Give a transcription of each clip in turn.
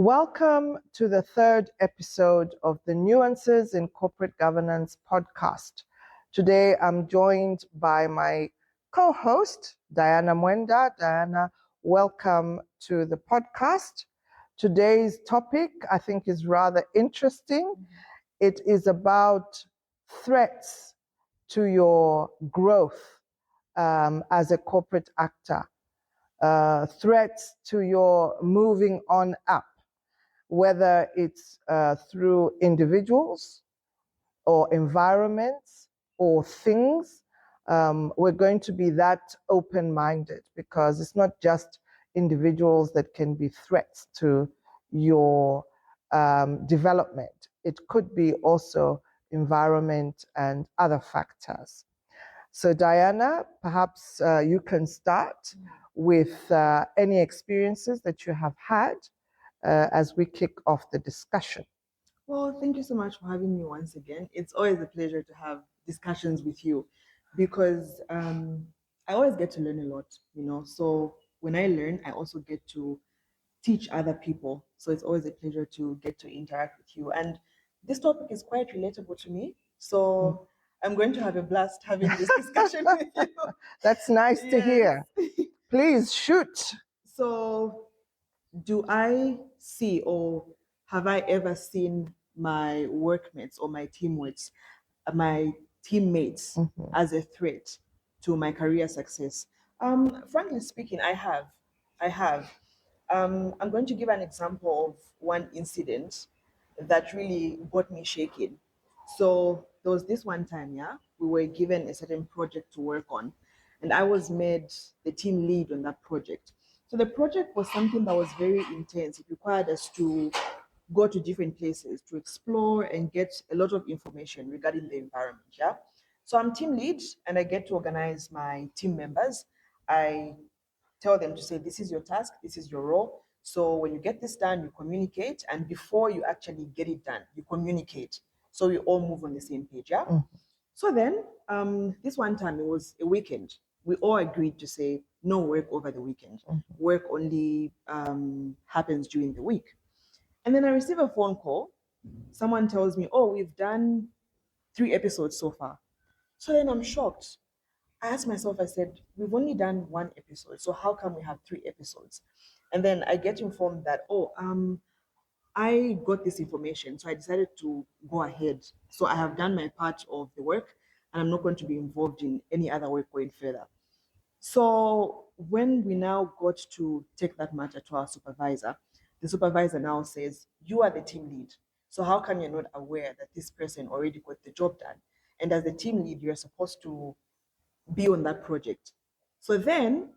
Welcome to the third episode of the Nuances in Corporate Governance podcast. Today I'm joined by my co-host, Diana Mwenda. Diana, welcome to the podcast. Today's topic, I think, is rather interesting. It is about threats to your growth as a corporate actor, threats to your moving on up, whether it's through individuals or environments or things. We're going to be that open-minded because it's not just individuals that can be threats to your development. It could be also environment and other factors. So Diana, perhaps you can start with any experiences that you have had as we kick off the discussion. Well, thank you so much for having me once again. It's always a pleasure to have discussions with you because I always get to learn a lot, So when I learn, I also get to teach other people. So it's always a pleasure to get to interact with you. And this topic is quite relatable to me. So I'm going to have a blast having this discussion with you. That's nice to hear. Please shoot. So do I see or have I ever seen my workmates or my teammates as a threat to my career success? Frankly speaking, I have. I'm going to give an example of one incident that really got me shaking. So there was this one time, we were given a certain project to work on, and I was made the team lead on that project. So the project was something that was very intense. It required us to go to different places to explore and get a lot of information regarding the environment. So I'm team lead and I get to organize my team members. I tell them to say, this is your task, this is your role. So when you get this done, you communicate. And before you actually get it done, you communicate. So we all move on the same page. So then, this one time, it was a weekend. We all agreed to say no work over the weekend. Work only happens during the week. And then I receive a phone call. Someone tells me, oh, we've done 3 episodes so far. So then I'm shocked. I asked myself, I said, we've only done 1 episode. So how come we have 3 episodes? And then I get informed that, I got this information. So I decided to go ahead. So I have done my part of the work and I'm not going to be involved in any other work going further. So when we now got to take that matter to our supervisor, the supervisor now says, you are the team lead. So how come you're not aware that this person already got the job done? And as the team lead, you're supposed to be on that project. So then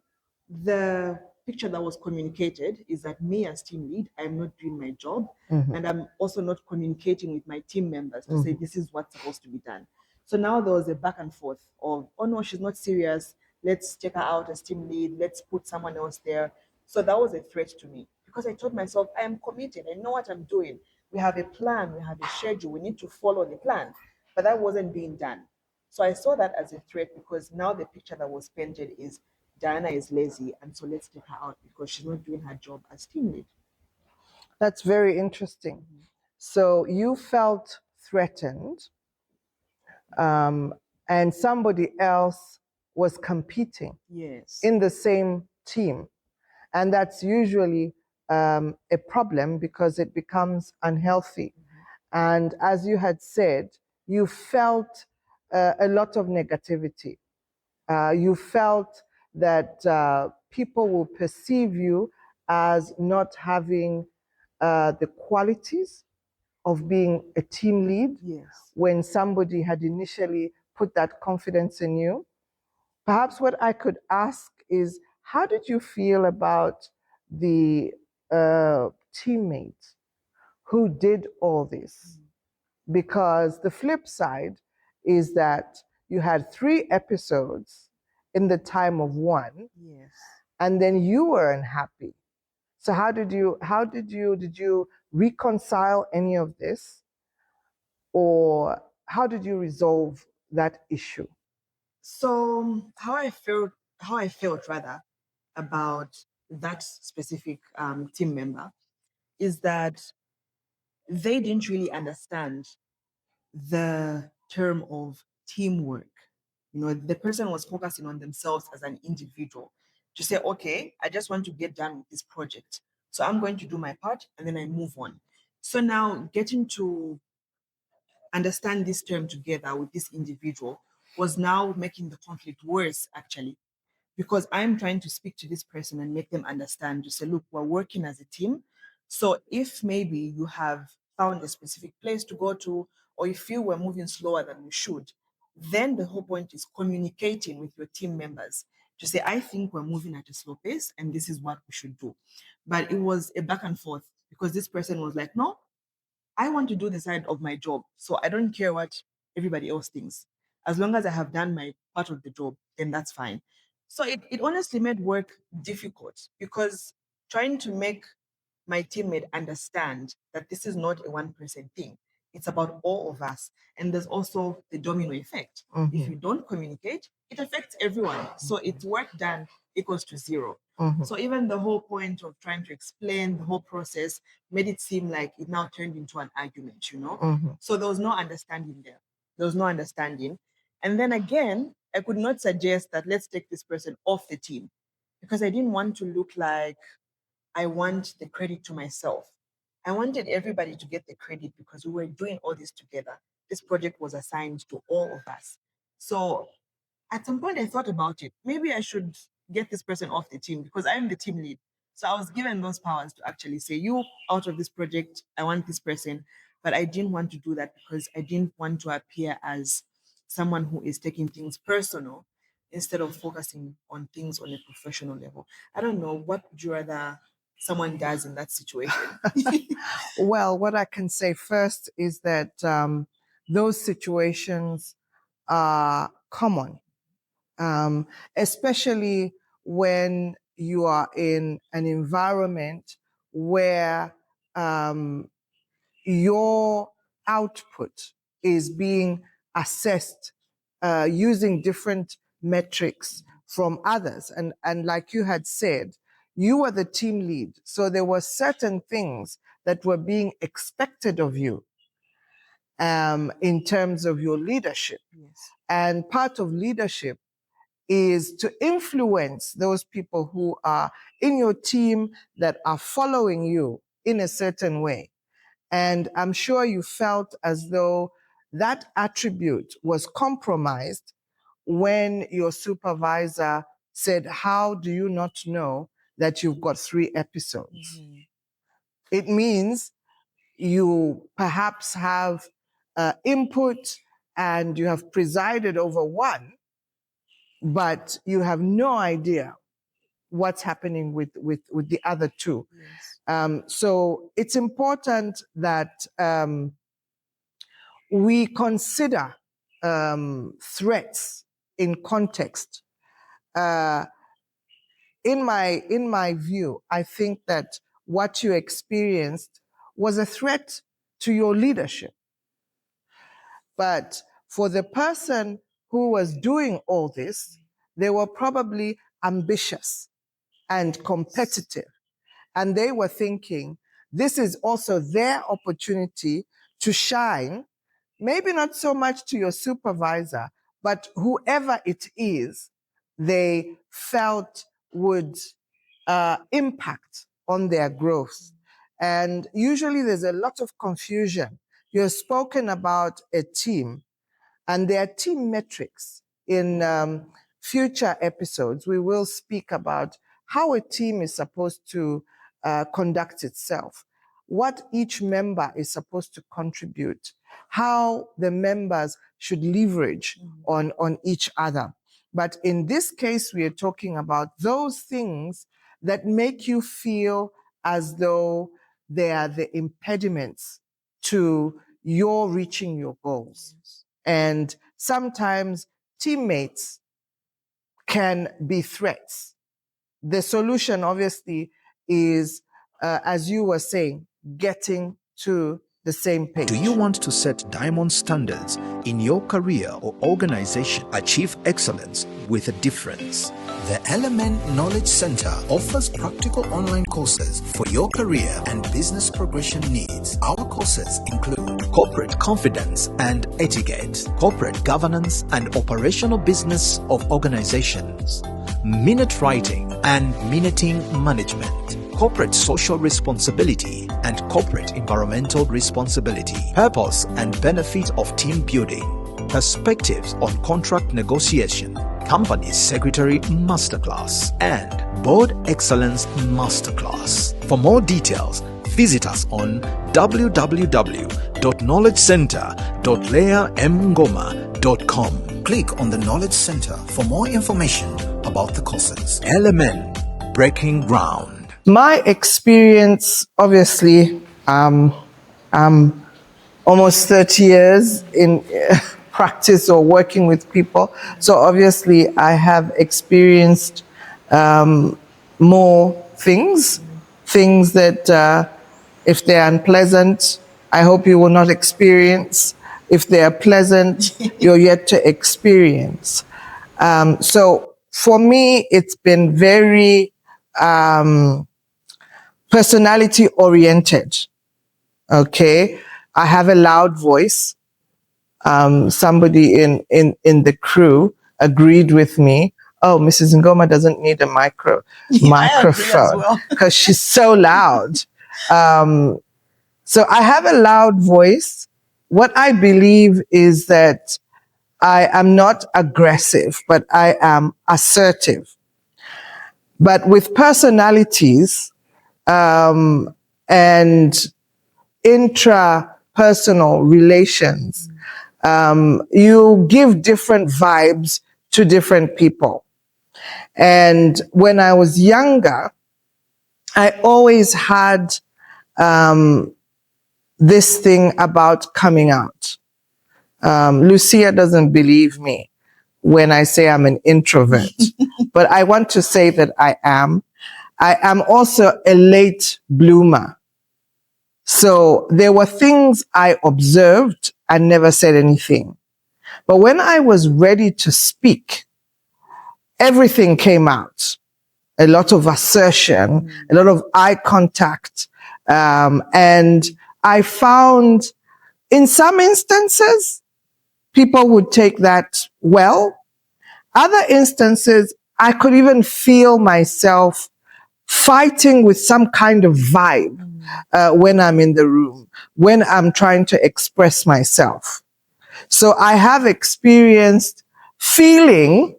the picture that was communicated is that me as team lead, I'm not doing my job. And I'm also not communicating with my team members to say this is what's supposed to be done. So now there was a back and forth of, oh no, she's not serious. Let's take her out as team lead. Let's put someone else there. So that was a threat to me because I told myself, I am committed. I know what I'm doing. We have a plan. We have a schedule. We need to follow the plan. But that wasn't being done. So I saw that as a threat because now the picture that was painted is Diana is lazy, and so let's take her out because she's not doing her job as team lead. That's very interesting. So you felt threatened, and somebody else was competing in the same team. And that's usually a problem because it becomes unhealthy. And as you had said, you felt a lot of negativity. You felt that people will perceive you as not having the qualities of being a team lead when somebody had initially put that confidence in you. Perhaps what I could ask is, how did you feel about the teammates who did all this? Because the flip side is that you had 3 episodes in the time of 1, and then you were unhappy. So did you reconcile any of this, or how did you resolve that issue? So how I felt rather about that specific team member is that they didn't really understand the term of teamwork. You know, the person was focusing on themselves as an individual to say, okay, I just want to get done with this project. So I'm going to do my part and then I move on. So now getting to understand this term together with this individual was now making the conflict worse, actually, because I'm trying to speak to this person and make them understand to say, look, we're working as a team. So if maybe you have found a specific place to go to, or you feel we're moving slower than we should, then the whole point is communicating with your team members to say, I think we're moving at a slow pace and this is what we should do. But it was a back and forth because this person was like, no, I want to do the side of my job. So I don't care what everybody else thinks. As long as I have done my part of the job, then that's fine. So it honestly made work difficult because trying to make my teammate understand that this is not a one person thing. It's about all of us. And there's also the domino effect. If you don't communicate, it affects everyone. So it's work done equals to zero. So even the whole point of trying to explain the whole process made it seem like it now turned into an argument, you know? So there was no understanding there. There was no understanding. And then again, I could not suggest that let's take this person off the team because I didn't want to look like I want the credit to myself. I wanted everybody to get the credit because we were doing all this together. This project was assigned to all of us. So at some point, I thought about it. Maybe I should get this person off the team because I'm the team lead. So I was given those powers to actually say, you out of this project, I want this person. But I didn't want to do that because I didn't want to appear as someone who is taking things personal instead of focusing on things on a professional level. I don't know. What would you rather someone does in that situation? Well, what I can say first is that those situations are common, especially when you are in an environment where your output is being assessed using different metrics from others. And like you had said, you were the team lead. So there were certain things that were being expected of you in terms of your leadership. Yes. And part of leadership is to influence those people who are in your team that are following you in a certain way. And I'm sure you felt as though that attribute was compromised when your supervisor said, how do you not know that you've got 3 episodes? It means you perhaps have input and you have presided over one, but you have no idea what's happening with the other 2. Yes. So it's important that we consider threats in context. In my view, I think that what you experienced was a threat to your leadership. But for the person who was doing all this, they were probably ambitious and competitive. And they were thinking, this is also their opportunity to shine, maybe not so much to your supervisor, but whoever it is they felt would impact on their growth. And usually there's a lot of confusion. You've spoken about a team, and there are team metrics. In future episodes, we will speak about how a team is supposed to conduct itself, what each member is supposed to contribute, how the members should leverage on each other. But in this case, we are talking about those things that make you feel as though they are the impediments to your reaching your goals. And sometimes teammates can be threats. The solution, obviously, is, as you were saying, getting to the same page. Do you want to set diamond standards in your career or organization? Achieve excellence with a difference. The Element Knowledge Center offers practical online courses for your career and business progression needs. Our courses include corporate confidence and etiquette, corporate governance and operational business of organizations, minute writing and minuting management, corporate social responsibility and corporate environmental responsibility, purpose and benefit of team building, perspectives on contract negotiation, company secretary masterclass, and board excellence masterclass. For more details, visit us on www.knowledgecenter.leamngoma.com. Click on the Knowledge Center for more information about the courses. Element Breaking Ground. My experience, obviously, I'm almost 30 years in practice or working with people. So obviously, I have experienced more things that if they're unpleasant, I hope you will not experience. If they are pleasant, you're yet to experience. So for me, it's been very personality oriented. Okay. I have a loud voice. Somebody in the crew agreed with me. Oh, Mrs. Ngoma doesn't need a microphone because she's so loud. So I have a loud voice. What I believe is that I am not aggressive, but I am assertive. But with personalities, and intrapersonal relations, you give different vibes to different people. And when I was younger, I always had this thing about coming out. Lucia doesn't believe me when I say I'm an introvert, but I want to say that I am. I am also a late bloomer. So there were things I observed and never said anything. But when I was ready to speak, everything came out. A lot of assertion, a lot of eye contact. And I found in some instances, people would take that well. Other instances, I could even feel myself fighting with some kind of vibe when I'm in the room, when I'm trying to express myself. So I have experienced feeling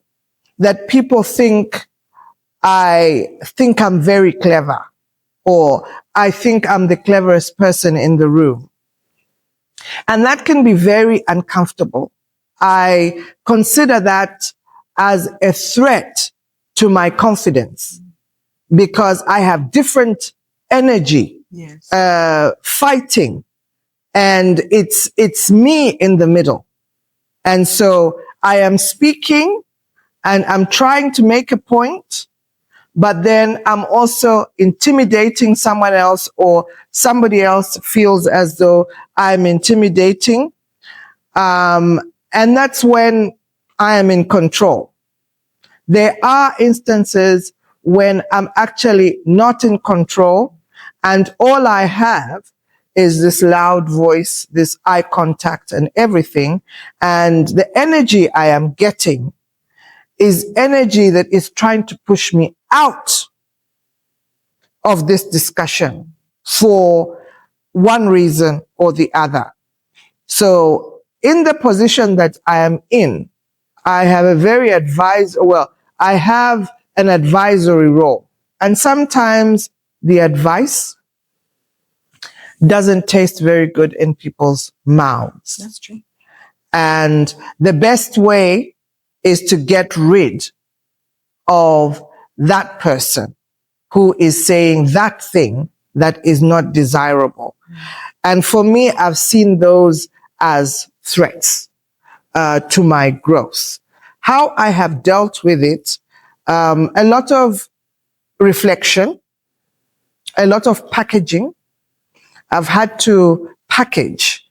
that people think I'm very clever, or I think I'm the cleverest person in the room. And that can be very uncomfortable. I consider that as a threat to my confidence, because I have different energy, fighting, and it's me in the middle. And so I am speaking and I'm trying to make a point, but then I'm also intimidating someone else, or somebody else feels as though I'm intimidating. And that's when I am in control. There are instances when I'm actually not in control, and all I have is this loud voice, this eye contact and everything. And the energy I am getting is energy that is trying to push me out of this discussion for one reason or the other. So in the position that I am in, I have I have an advisory role. And sometimes the advice doesn't taste very good in people's mouths. That's true. And the best way is to get rid of that person who is saying that thing that is not desirable. And for me, I've seen those as threats to my growth. How I have dealt with it, a lot of reflection, a lot of packaging. I've had to package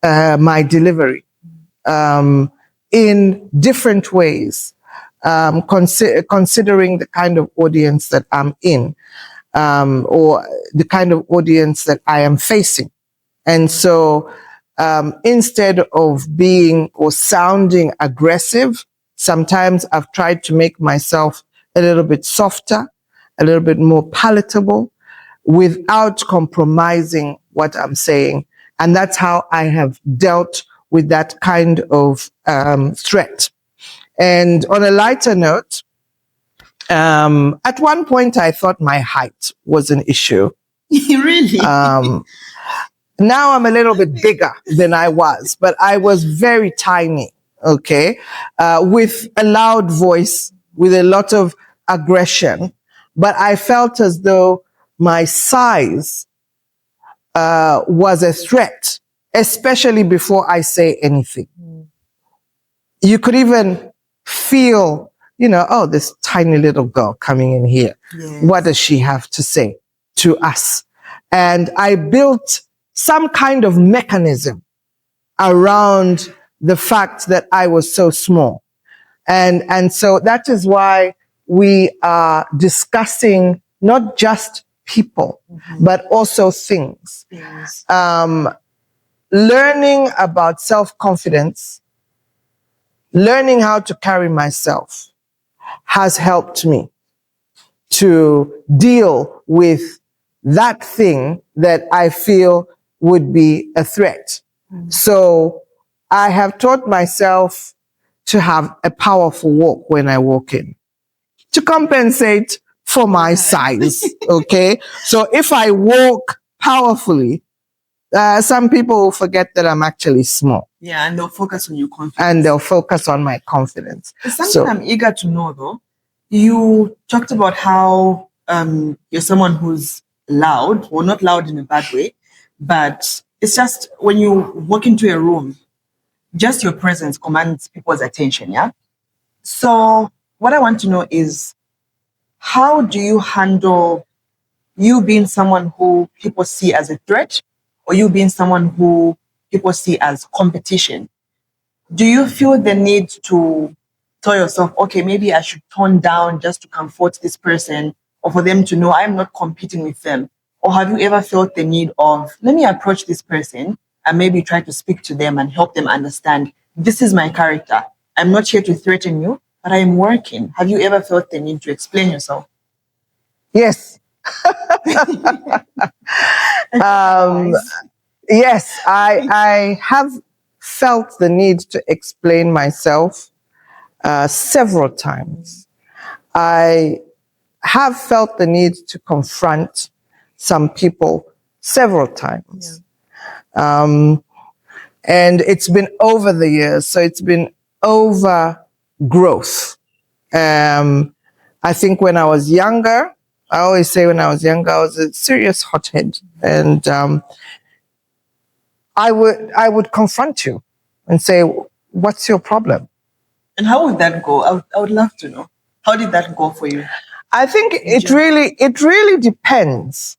my delivery in different ways, considering the kind of audience that I'm in, or the kind of audience that I am facing. And so instead of being or sounding aggressive, sometimes I've tried to make myself a little bit softer, a little bit more palatable, without compromising what I'm saying. And that's how I have dealt with that kind of threat. And on a lighter note, at one point I thought my height was an issue. Really? Now I'm a little bit bigger than I was, but I was very tiny, okay, with a loud voice, with a lot of aggression. But I felt as though my size was a threat, especially before I say anything. You could even feel, oh, this tiny little girl coming in here. Yes. What does she have to say to us? And I built some kind of mechanism around the fact that I was so small. And so that is why we are discussing not just people, but also things. Yes. Learning about self-confidence, learning how to carry myself has helped me to deal with that thing that I feel would be a threat. So I have taught myself to have a powerful walk when I walk in, to compensate for my size, okay? So if I walk powerfully, some people will forget that I'm actually small. Yeah, and they'll focus on your confidence. And they'll focus on my confidence. It's something I'm eager to know, though. You talked about how you're someone who's loud, well, not loud in a bad way, but it's just when you walk into a room, just your presence commands people's attention, yeah? So what I want to know is, how do you handle you being someone who people see as a threat, or you being someone who people see as competition? Do you feel the need to tell yourself, okay, maybe I should tone down just to comfort this person, or for them to know I'm not competing with them? Or have you ever felt the need of, let me approach this person and maybe try to speak to them and help them understand, this is my character. I'm not here to threaten you, but I am working. Have you ever felt the need to explain yourself? Yes. Yes, I have felt the need to explain myself several times. I have felt the need to confront some people several times. And it's been over the years, so it's been over growth. I think when I was younger, I always say when I was younger, I was a serious hothead. And I would confront you and say, what's your problem? And how would that go? I would love to know. How did that go for you? I think it really depends.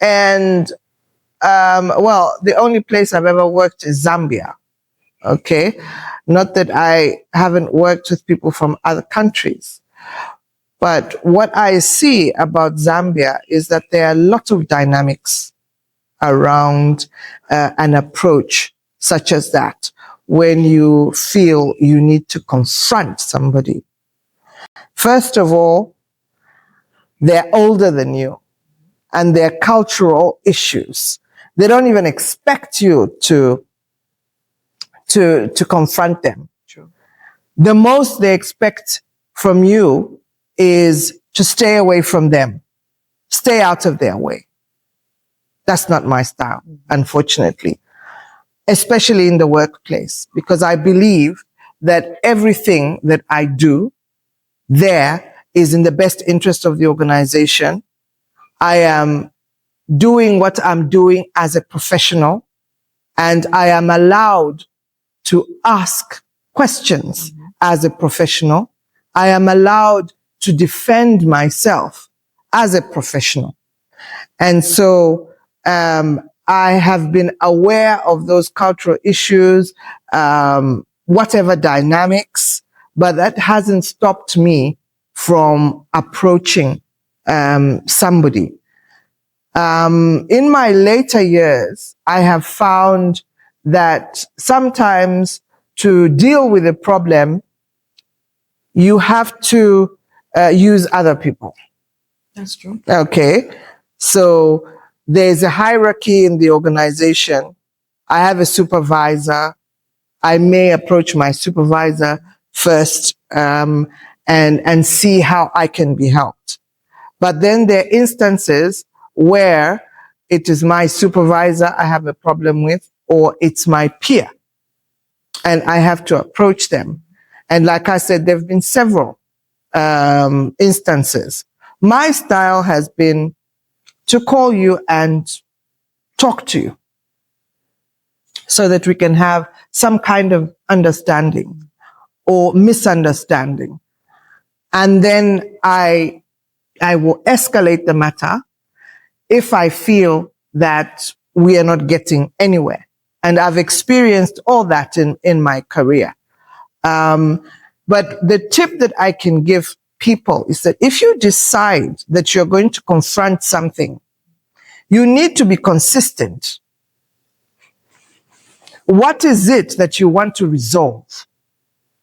And well, the only place I've ever worked is Zambia. Okay. Not that I haven't worked with people from other countries. But what I see about Zambia is that there are a lot of dynamics around an approach such as that, when you feel you need to confront somebody. First of all, they're older than you, and they're cultural issues. They don't even expect you to confront them. True. The most they expect from you is to stay away from them, stay out of their way. That's not my style, unfortunately, especially in the workplace, because I believe that everything that I do there is in the best interest of the organization. I am doing what I'm doing as a professional, and I am allowed to ask questions as a professional. I am allowed to defend myself as a professional. And so I have been aware of those cultural issues, whatever dynamics, but that hasn't stopped me from approaching somebody. In my later years, I have found that sometimes to deal with a problem, you have to use other people. That's true. Okay. So there's a hierarchy in the organization. I have a supervisor. I may approach my supervisor first and see how I can be helped. But then there are instances where it is my supervisor I have a problem with, or it's my peer, and I have to approach them. And like I said, there have been several instances. My style has been to call you and talk to you so that we can have some kind of understanding or misunderstanding. And then I will escalate the matter if I feel that we are not getting anywhere. And I've experienced all that in my career. But the tip that I can give people is that if you decide that you're going to confront something, you need to be consistent. What is it that you want to resolve?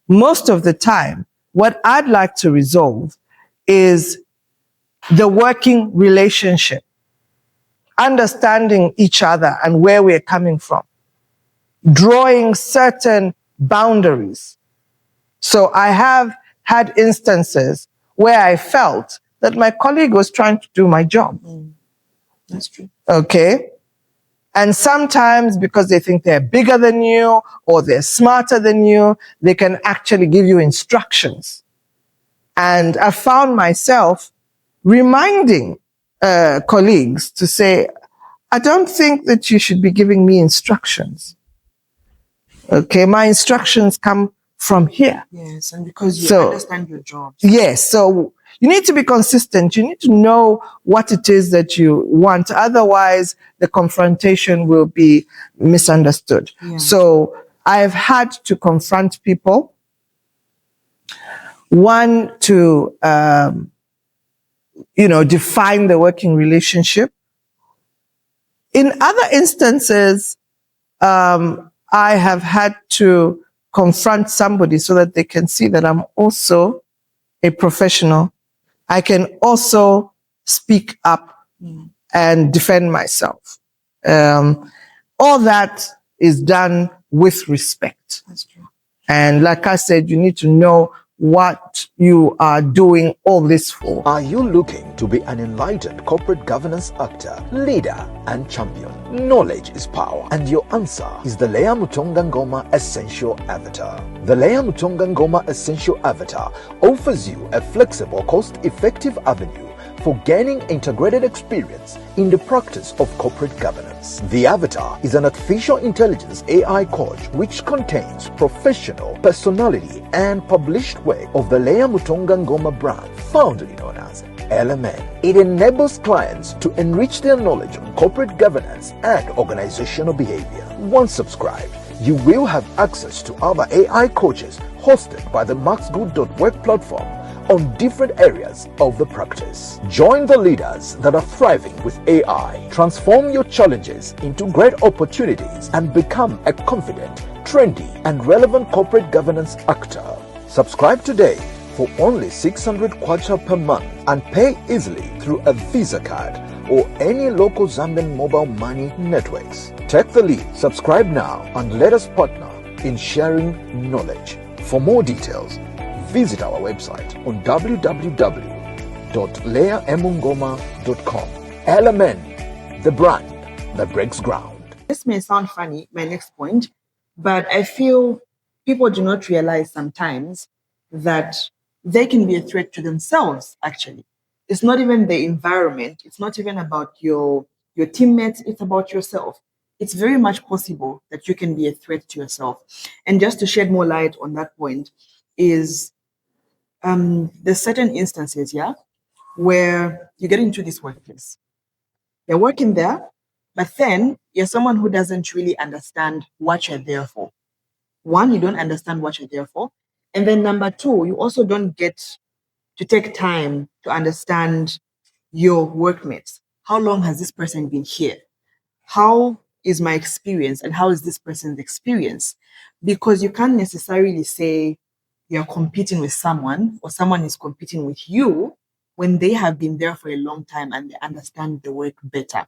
Most of the time, what I'd like to resolve is the working relationship, understanding each other and where we're coming from, drawing certain boundaries. So I have had instances where I felt that my colleague was trying to do my job. That's true. Okay. And sometimes because they think they're bigger than you or they're smarter than you, they can actually give you instructions. And I found myself reminding colleagues to say, I don't think that you should be giving me instructions. Okay, my instructions come from here. Yes, and because you understand your job. Yes, so you need to be consistent. You need to know what it is that you want. Otherwise, the confrontation will be misunderstood. Yeah. So I've had to confront people. One, to, define the working relationship. In other instances, I have had to confront somebody so that they can see that I'm also a professional. I can also speak up and defend myself. All that is done with respect. That's true. And like I said, you need to know what you are doing all this for. Are you looking to be an enlightened corporate governance actor, leader, and champion? Knowledge is power, and your answer is the Leah Mutonga Ngoma Essential Avatar. The Leah Mutonga Ngoma Essential Avatar offers you a flexible, cost-effective avenue for gaining integrated experience in the practice of corporate governance. The Avatar is an artificial intelligence AI coach which contains professional, personality, and published work of the Leah Mutonga Ngoma brand, fondly known as LMN. It enables clients to enrich their knowledge on corporate governance and organizational behavior. Once subscribed, you will have access to other AI coaches hosted by the maxgood.work platform on different areas of the practice. Join the leaders that are thriving with AI. Transform your challenges into great opportunities and become a confident, trendy, and relevant corporate governance actor. Subscribe today for only 600 kwacha per month and pay easily through a Visa card or any local Zambian mobile money networks. Take the lead. Subscribe now and let us partner in sharing knowledge. For more details, visit our website on www.leahemungoma.com. LMN, the brand that breaks ground. This may sound funny, my next point, but I feel people do not realize sometimes that they can be a threat to themselves, actually. It's not even the environment. It's not even about your teammates. It's about yourself. It's very much possible that you can be a threat to yourself. And just to shed more light on that point is there's certain instances, where you get into this workplace. You're working there, But then you're someone who doesn't really understand what you're there for. One, you don't understand what you're there for. And then number two, you also don't get to take time to understand your workmates. How long has this person been here? How is my experience and how is this person's experience? Because you can't necessarily say you're competing with someone or someone is competing with you when they have been there for a long time and they understand the work better.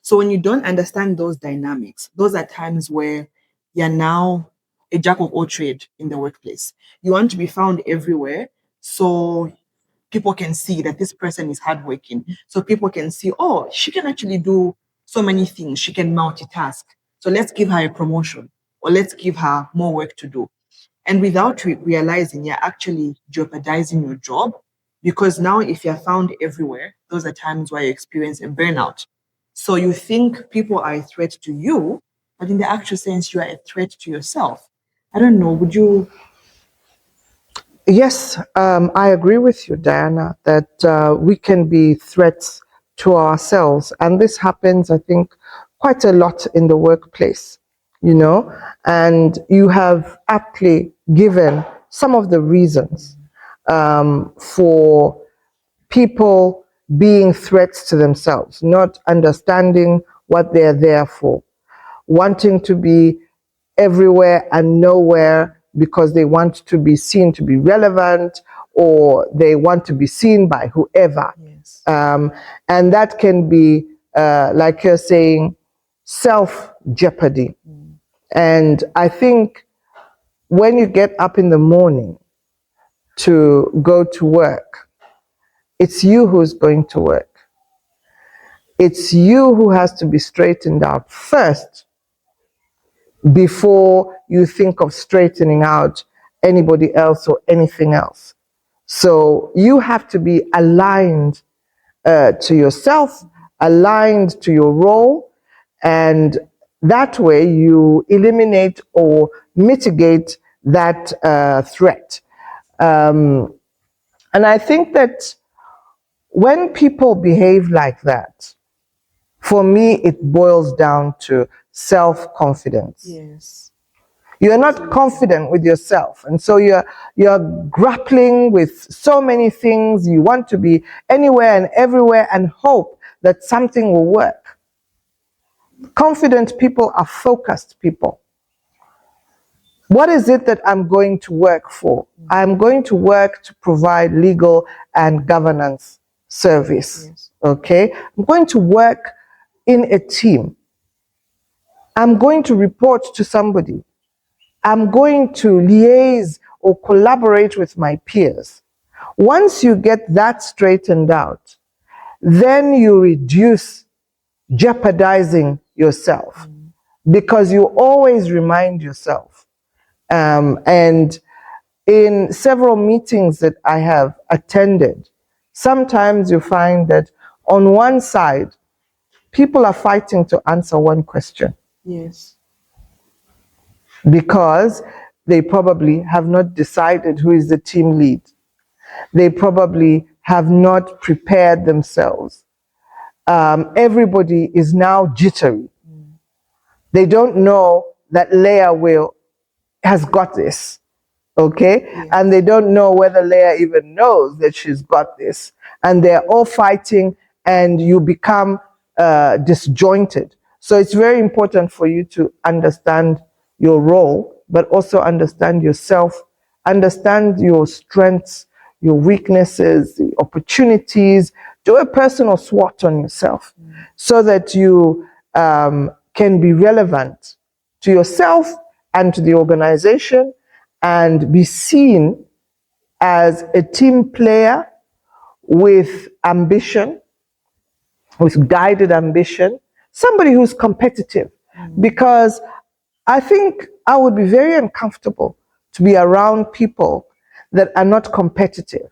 So when you don't understand those dynamics, those are times where you're now a jack of all trade in the workplace. You want to be found everywhere. So people can see that this person is hardworking. So people can see, oh, she can actually do so many things. She can multitask. So let's give her a promotion or let's give her more work to do. And without realizing, you're actually jeopardizing your job because now if you're found everywhere, those are times where you experience a burnout. So you think people are a threat to you, but in the actual sense, you are a threat to yourself. I don't know. Would you? Yes, I agree with you, Diana, that we can be threats to ourselves. And this happens, I think, quite a lot in the workplace, you know, and you have aptly given some of the reasons for people being threats to themselves, not understanding what they're there for, wanting to be everywhere and nowhere because they want to be seen to be relevant or they want to be seen by whoever. Yes. And that can be, like you're saying, self jeopardy. And I think when you get up in the morning to go to work, it's you who's going to work. It's you who has to be straightened out first before you think of straightening out anybody else or anything else. So you have to be aligned to yourself, aligned to your role, and that way you eliminate or mitigate that threat. And I think that when people behave like that, for me, it boils down to self-confidence. Yes. You're not confident with yourself, and so you're grappling with so many things. You want to be anywhere and everywhere and hope that something will work. Confident people are focused people. What is it that I'm going to work for? I'm going to work to provide legal and governance service. Yes. Okay? I'm going to work in a team. I'm going to report to somebody. I'm going to liaise or collaborate with my peers. Once you get that straightened out, then you reduce jeopardizing yourself because you always remind yourself. And in several meetings that I have attended, sometimes you find that on one side, people are fighting to answer one question. Yes. Because they probably have not decided who is the team lead. They probably have not prepared themselves. Everybody is now jittery. They don't know that Leah has got this, okay? Yeah. And they don't know whether Leah even knows that she's got this. And they're all fighting and you become disjointed. So it's very important for you to understand your role, but also understand yourself, understand your strengths, your weaknesses, the opportunities. Do a personal SWOT on yourself so that you can be relevant to yourself and to the organization and be seen as a team player with ambition, with guided ambition, somebody who's competitive. Because I think I would be very uncomfortable to be around people that are not competitive.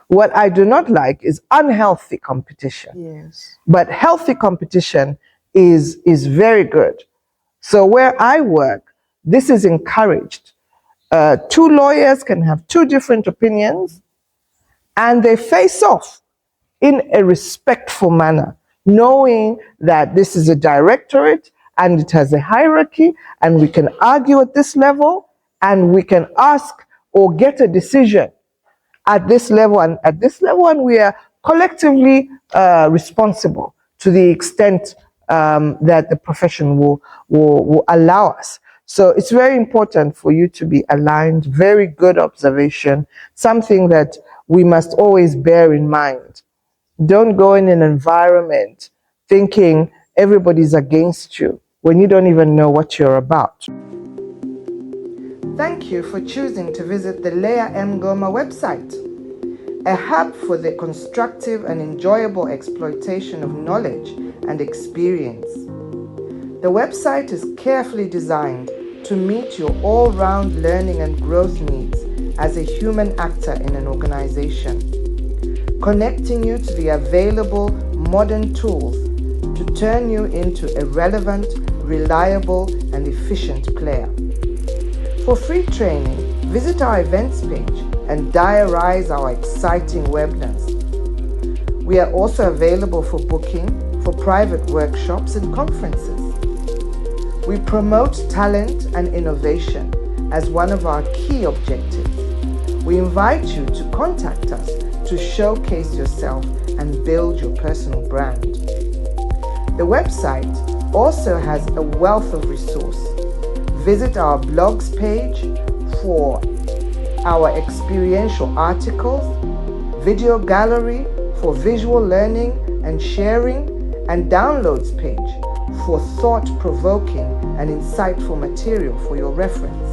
What I do not like is unhealthy competition. Yes. But healthy competition is very good. So where I work, this is encouraged. Two lawyers can have two different opinions and they face off in a respectful manner. knowing that this is a directorate and it has a hierarchy, and we can argue at this level, and we can ask or get a decision at this level and at this level, and we are collectively responsible to the extent that the profession will allow us. So it's very important for you to be aligned. Very good observation, something that we must always bear in mind. Don't go in an environment thinking everybody's against you when you don't even know what you're about. Thank you for choosing to visit the Leah M. Goma website, a hub for the constructive and enjoyable exploitation of knowledge and experience. The website is carefully designed to meet your all-round learning and growth needs as a human actor in an organization, connecting you to the available modern tools to turn you into a relevant, reliable, and efficient player. For free training, visit our events page and diarize our exciting webinars. We are also available for booking for private workshops and conferences. We promote talent and innovation as one of our key objectives. We invite you to contact us to showcase yourself and build your personal brand. The website also has a wealth of resource. Visit our blogs page for our experiential articles, video gallery for visual learning and sharing, and downloads page for thought-provoking and insightful material for your reference.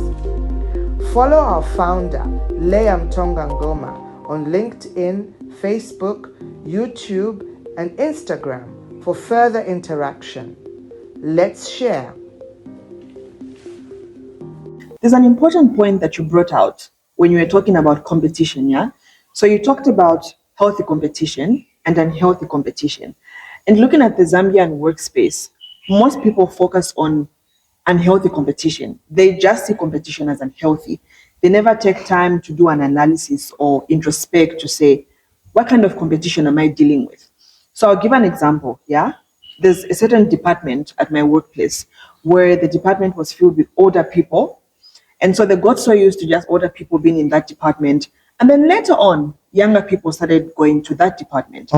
Follow our founder, Leah Mtonga Ngoma, on LinkedIn, Facebook, YouTube, and Instagram for further interaction. Let's share. There's an important point that you brought out when you were talking about competition, yeah? So you talked about healthy competition and unhealthy competition. And looking at the Zambian workspace, most people focus on unhealthy competition. They just see competition as unhealthy. They never take time to do an analysis or introspect to say, what kind of competition am I dealing with? So I'll give an example, yeah? There's a certain department at my workplace where the department was filled with older people. And so they got so used to just older people being in that department. And then later on, younger people started going to that department.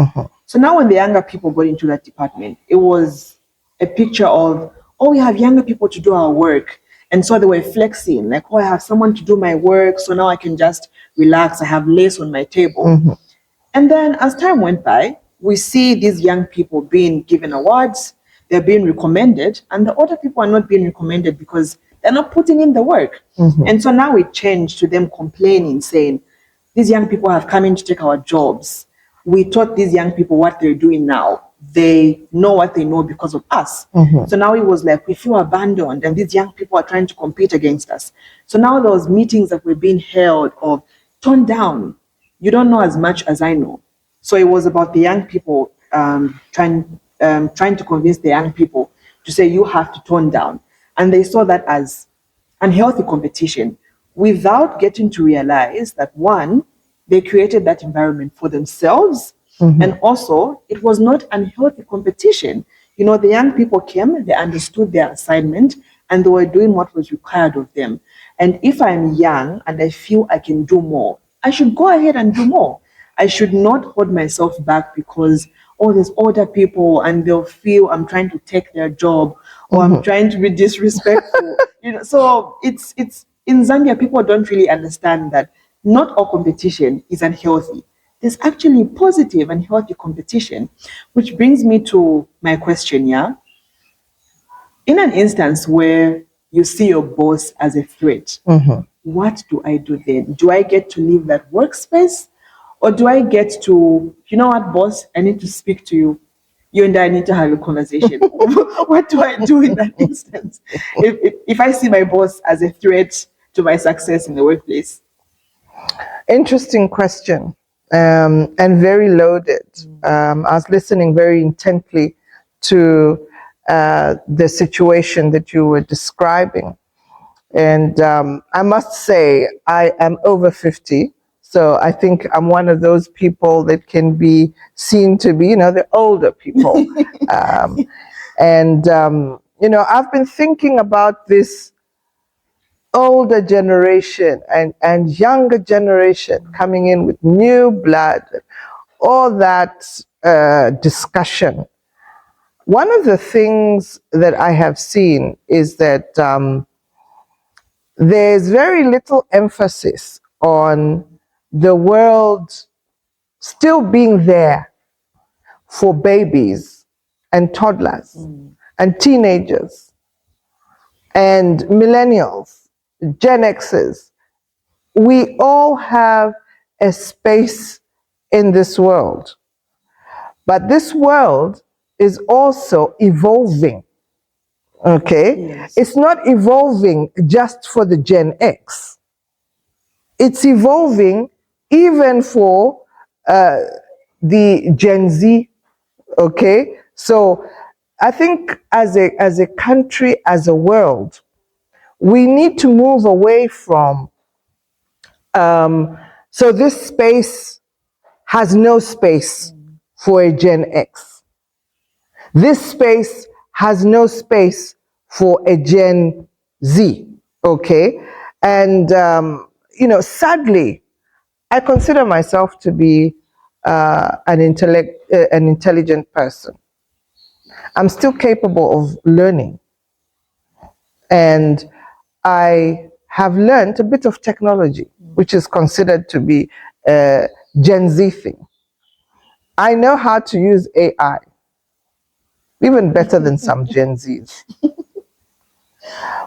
So now when the younger people got into that department, it was a picture of, oh, we have younger people to do our work. And so they were flexing, like, oh, I have someone to do my work, so now I can just relax. I have less on my table. And then as time went by, we see these young people being given awards, they're being recommended, and the older people are not being recommended because they're not putting in the work. And so now it changed to them complaining, saying, these young people have come in to take our jobs. We taught these young people what they're doing now. They know what they know because of us. So now it was like, we feel abandoned and these young people are trying to compete against us. So now those meetings that were being held of tone down, you don't know as much as I know. So it was about the young people trying to convince the young people to say, you have to tone down. And they saw that as unhealthy competition without getting to realize that, one, they created that environment for themselves. And also, it was not unhealthy competition. You know, the young people came, they understood their assignment, and they were doing what was required of them. And if I'm young and I feel I can do more, I should go ahead and do more. I should not hold myself back because, oh, there's older people and they'll feel I'm trying to take their job or I'm trying to be disrespectful. You know, so it's in Zambia, people don't really understand that not all competition is unhealthy. There's actually positive and healthy competition, which brings me to my question, yeah? In an instance where you see your boss as a threat, what do I do then? Do I get to leave that workspace? Or do I get to, you know what, boss, I need to speak to you. You and I need to have a conversation. What do I do in that instance? If I see my boss as a threat to my success in the workplace? Interesting question, and very loaded. I was listening very intently to the situation that you were describing. And I must say, I am over 50, So I think I'm one of those people that can be seen to be, the older people. I've been thinking about this older generation and younger generation coming in with new blood, all that discussion. One of the things that I have seen is that there's very little emphasis on the world still being there for babies and toddlers and teenagers and millennials, Gen Xers. We all have a space in this world. But this world is also evolving. Okay? Yes. It's not evolving just for the Gen X. It's evolving even for the Gen Z. Okay? So I think as a country, as a world, we need to move away from so this space has no space for a Gen X. This space has no space for a Gen Z, okay? And, sadly, I consider myself to be an intelligent person. I'm still capable of learning. And I have learned a bit of technology, which is considered to be a Gen Z thing. I know how to use AI, even better than some Gen Zs.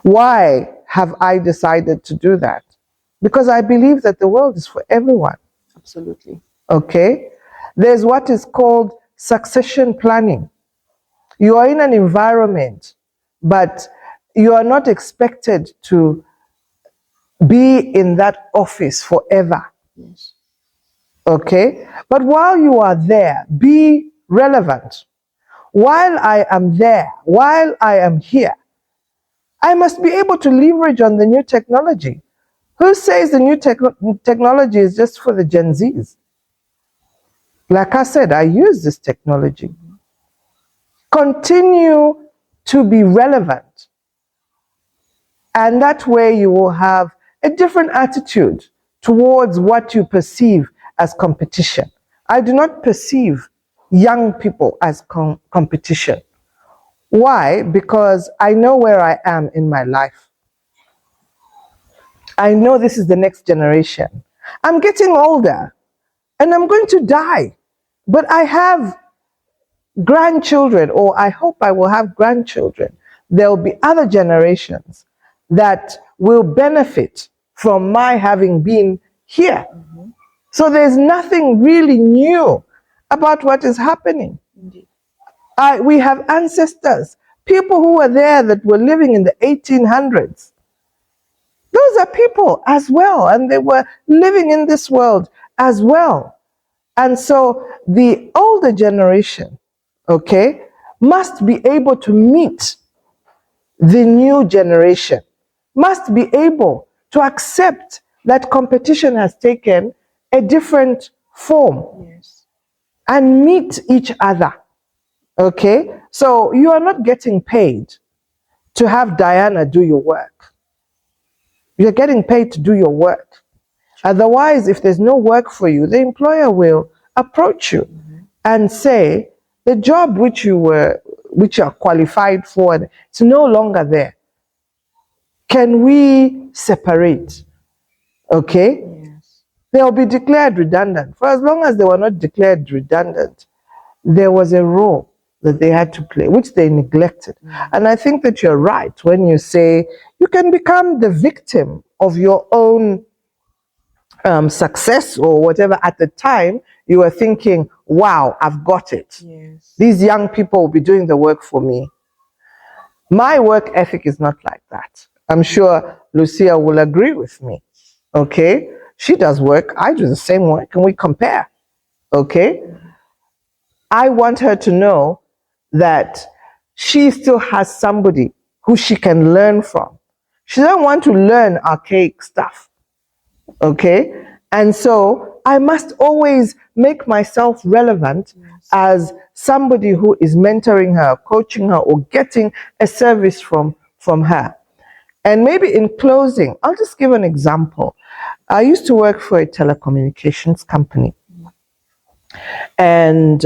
Why have I decided to do that? Because I believe that the world is for everyone. Absolutely. Okay? There's what is called succession planning. You are in an environment, but you are not expected to be in that office forever. Yes. Okay? But while you are there, be relevant. While I am there, while I am here, I must be able to leverage on the new technology. Who says the new technology is just for the Gen Zs? Like I said, I use this technology. Continue to be relevant. And that way you will have a different attitude towards what you perceive as competition. I do not perceive young people as competition. Why? Because I know where I am in my life. I know this is the next generation. I'm getting older and I'm going to die. But I have grandchildren, or I hope I will have grandchildren. There will be other generations that will benefit from my having been here. So there's nothing really new about what is happening. Indeed. We have ancestors, people who were there that were living in the 1800s. Those are people as well, and they were living in this world as well. And so the older generation, okay, must be able to meet the new generation, must be able to accept that competition has taken a different form Yes. and meet each other. Okay? So you are not getting paid to have Diana do your work. You're getting paid to do your work. Otherwise, if there's no work for you, the employer will approach you and say, the job which you are qualified for, it's no longer there. Can we separate? Okay? Yes. They'll be declared redundant. For as long as they were not declared redundant, there was a role that they had to play, which they neglected. And I think that you're right when you say you can become the victim of your own success or whatever. At the time, you were thinking, wow, I've got it. Yes. These young people will be doing the work for me. My work ethic is not like that. I'm sure Lucia will agree with me. Okay? She does work, I do the same work, and we compare. Okay? I want her to know that she still has somebody who she can learn from. She doesn't want to learn archaic stuff. Okay? And so I must always make myself relevant as somebody who is mentoring her, coaching her, or getting a service from her. And maybe in closing, I'll just give an example. I used to work for a telecommunications company, and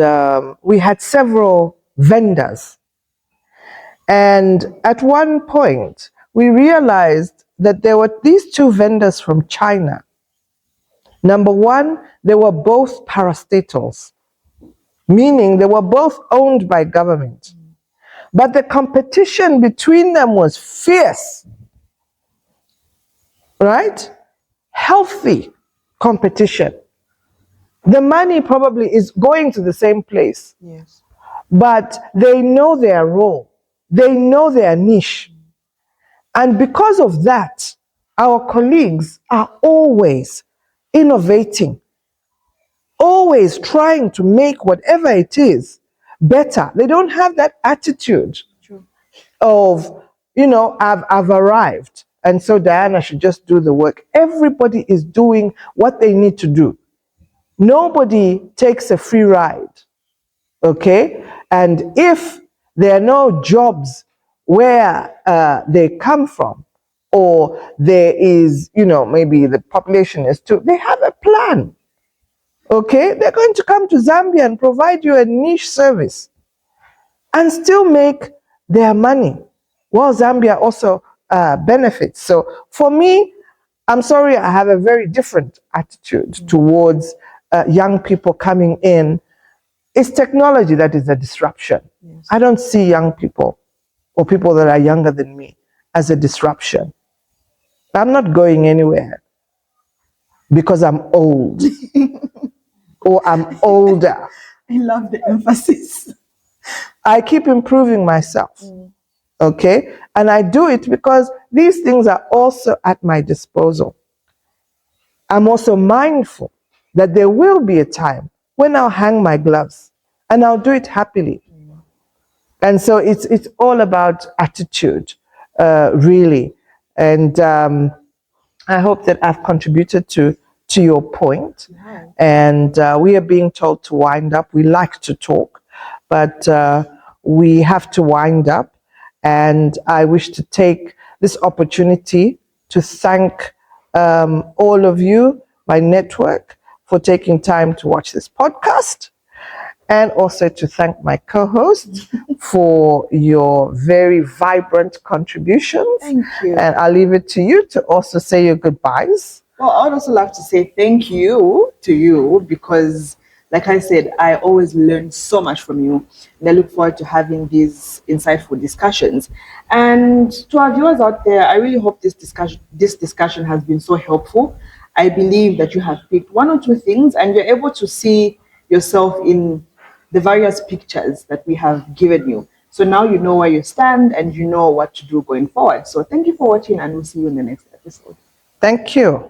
we had several vendors. And at one point, we realized that there were these two vendors from China. Number one, they were both parastatals, meaning they were both owned by government. But the competition between them was fierce, right? Healthy competition. The money probably is going to the same place, Yes. but they know their role, they know their niche. And because of that, our colleagues are always innovating, always trying to make whatever it is better. They don't have that attitude of, I've arrived, and so Diana should just do the work. Everybody is doing what they need to do. Nobody takes a free ride, okay? And if there are no jobs where they come from, or there is, maybe the population is too, they have a plan, okay? They're going to come to Zambia and provide you a niche service and still make their money, while Zambia also benefits. So for me, I'm sorry, I have a very different attitude towards young people coming in. It's technology that is a disruption. Yes. I don't see young people or people that are younger than me as a disruption. I'm not going anywhere because I'm old or I'm older. I love the emphasis. I keep improving myself, okay? And I do it because these things are also at my disposal. I'm also mindful that there will be a time when I'll hang my gloves, and I'll do it happily. And so it's all about attitude, really. And I hope that I've contributed to your point. And we are being told to wind up. We like to talk, but we have to wind up. And I wish to take this opportunity to thank all of you, my network, for taking time to watch this podcast, and also to thank my co-host for your very vibrant contributions. Thank you. And I'll leave it to you to also say your goodbyes. Well, I would also love to say thank you to you because, like I said, I always learn so much from you. And I look forward to having these insightful discussions. And to our viewers out there, I really hope this discussion has been so helpful. I believe that you have picked one or two things and you're able to see yourself in the various pictures that we have given you. So now you know where you stand and you know what to do going forward. So thank you for watching, and we'll see you in the next episode. Thank you.